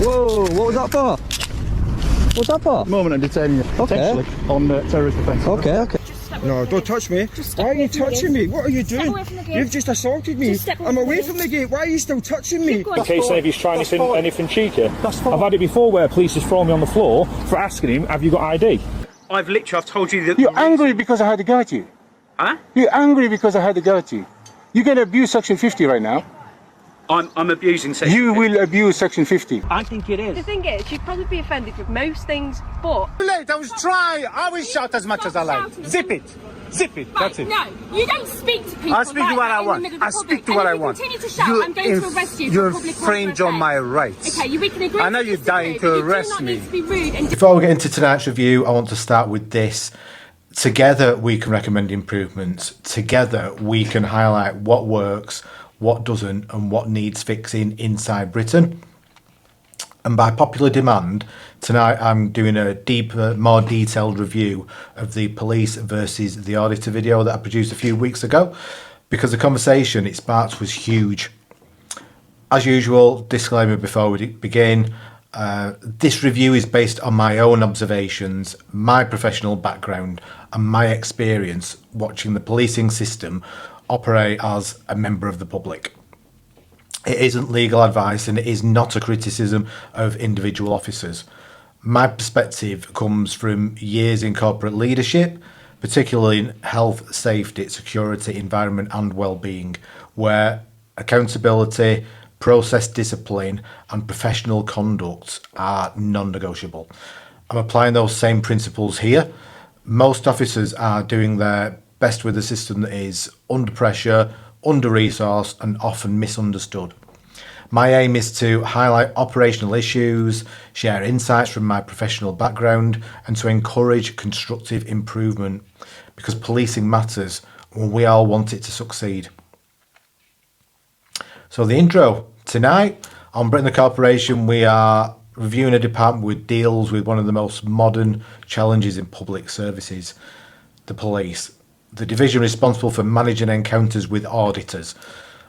Whoa, what was that for? What's that for? Moment I'm detaining you. Potentially on terrorist offence. Okay. No, don't touch me. Why are you touching me? What are you doing? You've just assaulted me. I'm away from the gate. Why are you still touching me? In case anybody's trying anything cheeky. I've had it before where police just throw me on the floor for asking him, have you got ID? I've told you that... You're angry because I had to go at you. Huh? You're angry because I had to go at you. You're going to abuse Section 50 right now. I'm abusing Section 50. You will abuse Section 50. I think it is. The thing is, you'd probably be offended with most things, but... Late, I was trying. I will shout as much as I like. Zip it. Zip it. That's it. No, you don't speak to people. I speak to what I want. I speak to what I want. Continue to shout, I'm going to arrest you. You infringe on my rights. Okay, we can agree. I know you're dying to arrest me. You do not need to be rude and... Before we get into tonight's review, I want to start with this. Together we can recommend improvements. Together we can highlight what works, what doesn't, and what needs fixing inside Britain. And by popular demand, tonight I'm doing a deeper, more detailed review of the Police versus the Auditor video that I produced a few weeks ago, because the conversation it sparked was huge. As usual, disclaimer before we begin, this review is based on my own observations, my professional background, and my experience watching the policing system operate as a member of the public. It isn't legal advice and it is not a criticism of individual officers. My perspective comes from years in corporate leadership, particularly in health, safety, security, environment and well-being, where accountability, process discipline and professional conduct are non-negotiable. I'm applying those same principles here. Most officers are doing their best with a system that is under pressure, under-resourced and often misunderstood. My aim is to highlight operational issues, share insights from my professional background and to encourage constructive improvement, because policing matters and we all want it to succeed. So the intro. Tonight on Britain the Corporation we are reviewing a department which deals with one of the most modern challenges in public services, the police. The division responsible for managing encounters with auditors.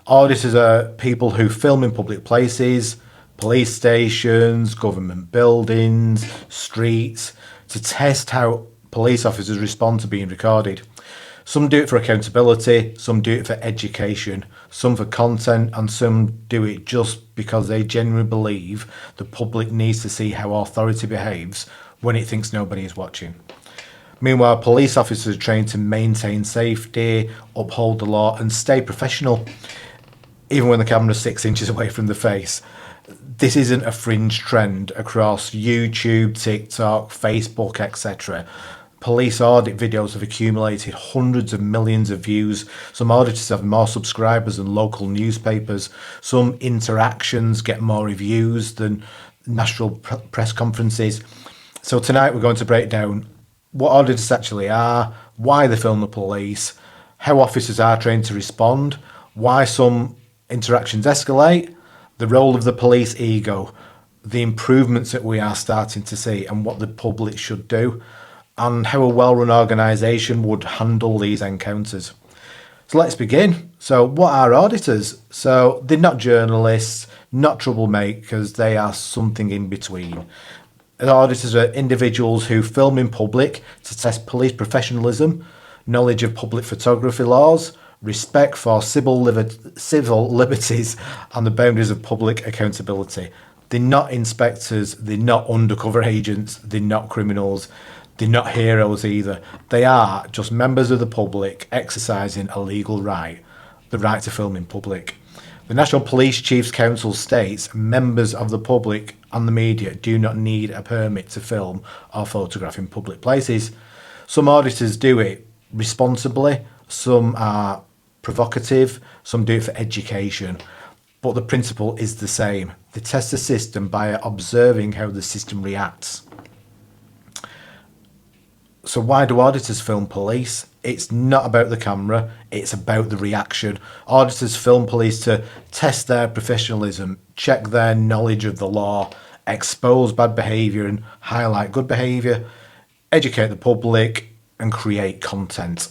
Auditors are people who film in public places, police stations, government buildings, streets, to test how police officers respond to being recorded. Some do it for accountability, some do it for education, some for content, and some do it just because they genuinely believe the public needs to see how authority behaves when it thinks nobody is watching. Meanwhile, police officers are trained to maintain safety, uphold the law and stay professional, even when the camera is 6 inches away from the face. This isn't a fringe trend across YouTube, TikTok, Facebook, etc. Police audit videos have accumulated hundreds of millions of views. Some auditors have more subscribers than local newspapers. Some interactions get more reviews than national press conferences. So tonight we're going to break down what auditors actually are, why they film the police, how officers are trained to respond, why some interactions escalate, the role of the police ego, the improvements that we are starting to see and what the public should do, and how a well-run organisation would handle these encounters. So let's begin. So what are auditors? So they're not journalists, not troublemakers, they are something in between. Auditors are individuals who film in public to test police professionalism, knowledge of public photography laws, respect for civil liberties and the boundaries of public accountability. They're not inspectors, they're not undercover agents, they're not criminals, they're not heroes either. They are just members of the public exercising a legal right, the right to film in public. The National Police Chiefs Council states members of the public and the media do not need a permit to film or photograph in public places. Some auditors do it responsibly, some are provocative, some do it for education, but the principle is the same. They test the system by observing how the system reacts. So why do auditors film police? It's not about the camera, it's about the reaction. Auditors film police to test their professionalism, check their knowledge of the law, expose bad behaviour and highlight good behaviour, educate the public and create content.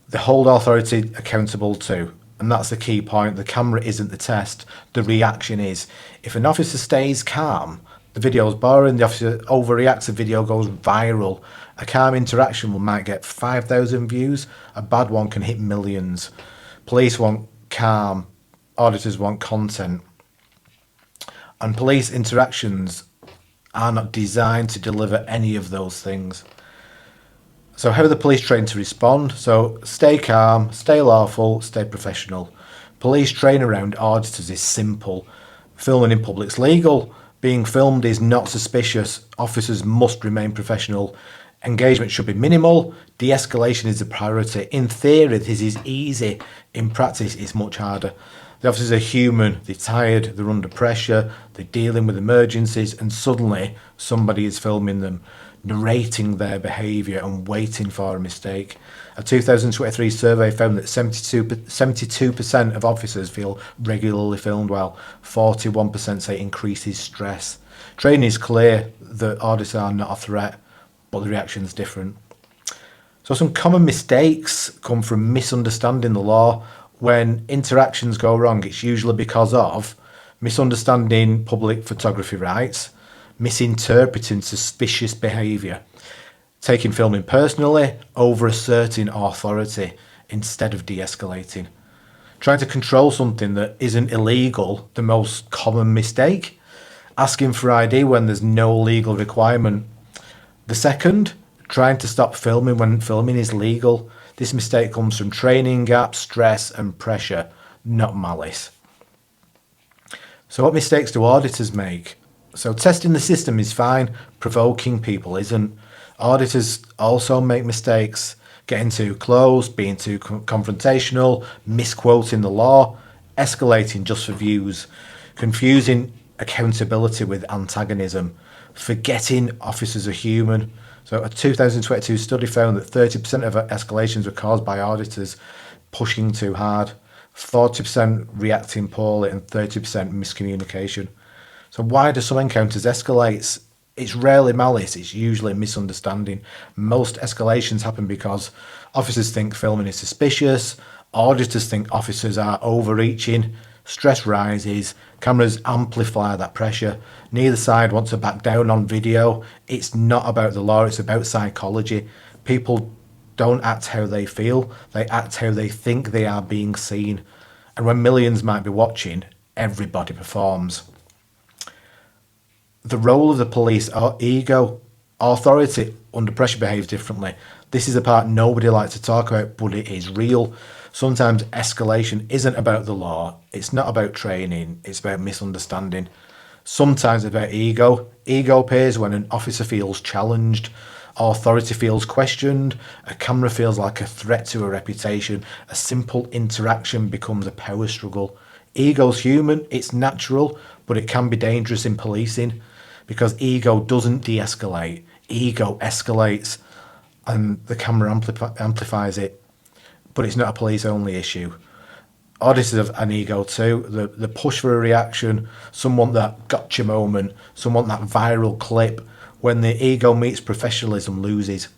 They hold authority accountable too. And that's the key point. The camera isn't the test. The reaction is. If an officer stays calm, the video's boring, the officer overreacts, the video goes viral. A calm interaction might get 5,000 views. A bad one can hit millions. Police want calm. Auditors want content. And police interactions are not designed to deliver any of those things. So how are the police trained to respond? So stay calm, stay lawful, stay professional. Police train around auditors is simple. Filming in public's legal. Being filmed is not suspicious. Officers must remain professional. Engagement should be minimal. De-escalation is a priority. In theory, this is easy. In practice, it's much harder. The officers are human. They're tired. They're under pressure. They're dealing with emergencies. And suddenly, somebody is filming them, narrating their behaviour and waiting for a mistake. A 2023 survey found that 72% of officers feel regularly filmed, while 41% say increases stress. Training is clear that auditors are not a threat, but the reaction is different. So some common mistakes come from misunderstanding the law. When interactions go wrong, it's usually because of misunderstanding public photography rights, misinterpreting suspicious behaviour, taking filming personally, over-asserting authority instead of de-escalating, trying to control something that isn't illegal, the most common mistake, asking for ID when there's no legal requirement. The second, trying to stop filming when filming is legal. This mistake comes from training gaps, stress and pressure, not malice. So what mistakes do auditors make? So testing the system is fine, provoking people isn't. Auditors also make mistakes, getting too close, being too confrontational, misquoting the law, escalating just for views, confusing accountability with antagonism, forgetting officers are human. So a 2022 study found that 30% of escalations were caused by auditors pushing too hard, 40% reacting poorly and 30% miscommunication. So why do some encounters escalate? It's rarely malice, it's usually misunderstanding. Most escalations happen because officers think filming is suspicious, auditors think officers are overreaching, stress rises, cameras amplify that pressure, neither side wants to back down on video. It's not about the law, it's about psychology. People don't act how they feel, they act how they think they are being seen. And when millions might be watching, everybody performs. The role of the police are ego. Authority under pressure behaves differently. This is the part nobody likes to talk about, but it is real. Sometimes escalation isn't about the law. It's not about training. It's about misunderstanding. Sometimes it's about ego. Ego appears when an officer feels challenged. Authority feels questioned. A camera feels like a threat to a reputation. A simple interaction becomes a power struggle. Ego's human. It's natural, but it can be dangerous in policing because ego doesn't de-escalate. Ego escalates and the camera amplifies it. But it's not a police-only issue. Auditors have an ego too. The push for a reaction, some want that gotcha moment, some want that viral clip. When the ego meets professionalism loses.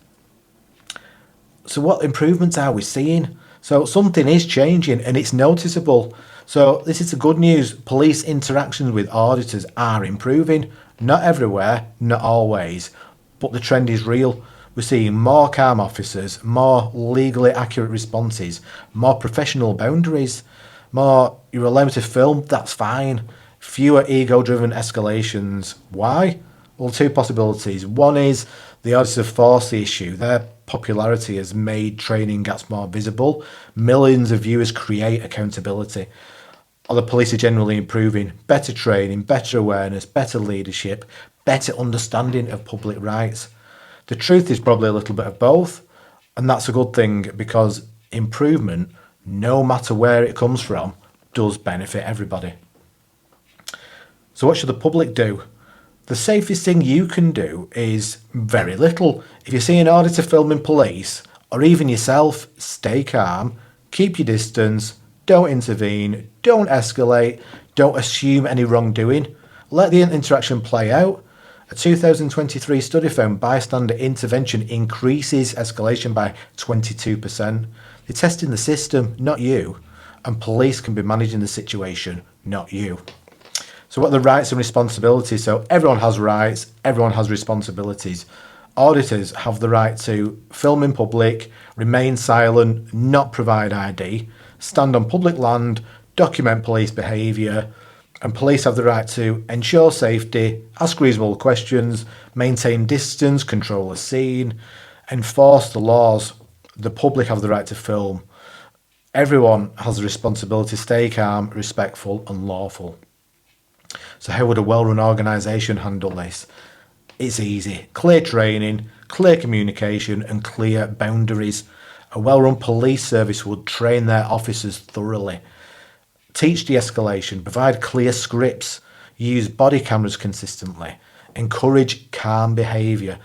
So what improvements are we seeing? So something is changing and it's noticeable. So this is the good news. Police interactions with auditors are improving. Not everywhere, not always, but the trend is real. We're seeing more calm officers, more legally accurate responses, more professional boundaries, more you're allowed to film, that's fine. Fewer ego-driven escalations. Why? Well, two possibilities. One is the auditors have forced the issue. Their popularity has made training gaps more visible. Millions of viewers create accountability. Or the police are generally improving. Better training, better awareness, better leadership, better understanding of public rights. The truth is probably a little bit of both, and that's a good thing because improvement, no matter where it comes from, does benefit everybody. So what should the public do? The safest thing you can do is very little. If you see an auditor filming police, or even yourself, stay calm, keep your distance, don't intervene, don't escalate, don't assume any wrongdoing. Let the interaction play out. A 2023 study found bystander intervention increases escalation by 22%. They're testing the system, not you. and police can be managing the situation, not you. So what are the rights and responsibilities? So everyone has rights, everyone has responsibilities. Auditors have the right to film in public, remain silent, not provide ID, stand on public land, document police behaviour, and police have the right to ensure safety, ask reasonable questions, maintain distance, control a scene, enforce the laws. The public have the right to film. Everyone has the responsibility to stay calm, respectful and lawful. So how would a well-run organisation handle this? It's easy. Clear training, clear communication and clear boundaries. A well-run police service would train their officers thoroughly, teach de-escalation, provide clear scripts, use body cameras consistently, encourage calm behaviour,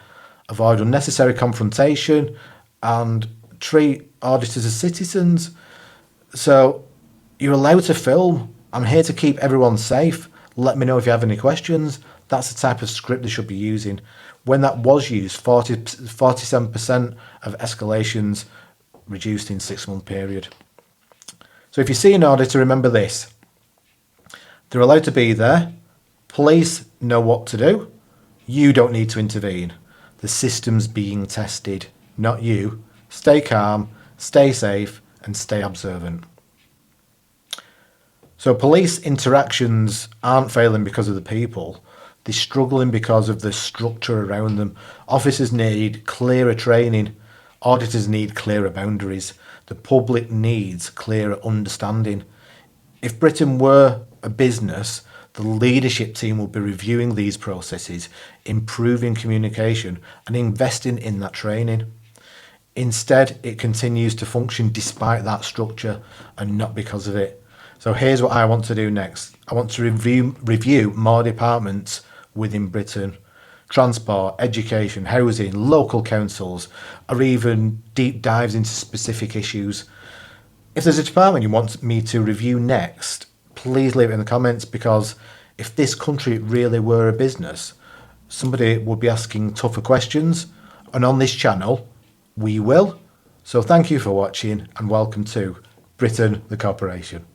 avoid unnecessary confrontation and treat auditors as citizens. So you're allowed to film. I'm here to keep everyone safe. Let me know if you have any questions. That's the type of script they should be using. When that was used, 47% of escalations reduced in 6-month period. So if you see an auditor, remember this. They're allowed to be there. Police know what to do. You don't need to intervene. The system's being tested, not you. Stay calm, stay safe, and stay observant. So police interactions aren't failing because of the people. They're struggling because of the structure around them. Officers need clearer training. Auditors need clearer boundaries. The public needs clearer understanding. If Britain were a business, the leadership team would be reviewing these processes, improving communication and investing in that training. Instead, it continues to function despite that structure and not because of it. So here's what I want to do next. I want to review more departments within Britain. Transport, education, housing, local councils, or even deep dives into specific issues. If there's a department you want me to review next, please leave it in the comments, because if this country really were a business, somebody would be asking tougher questions, and on this channel, we will. So thank you for watching and welcome to Britain the Corporation.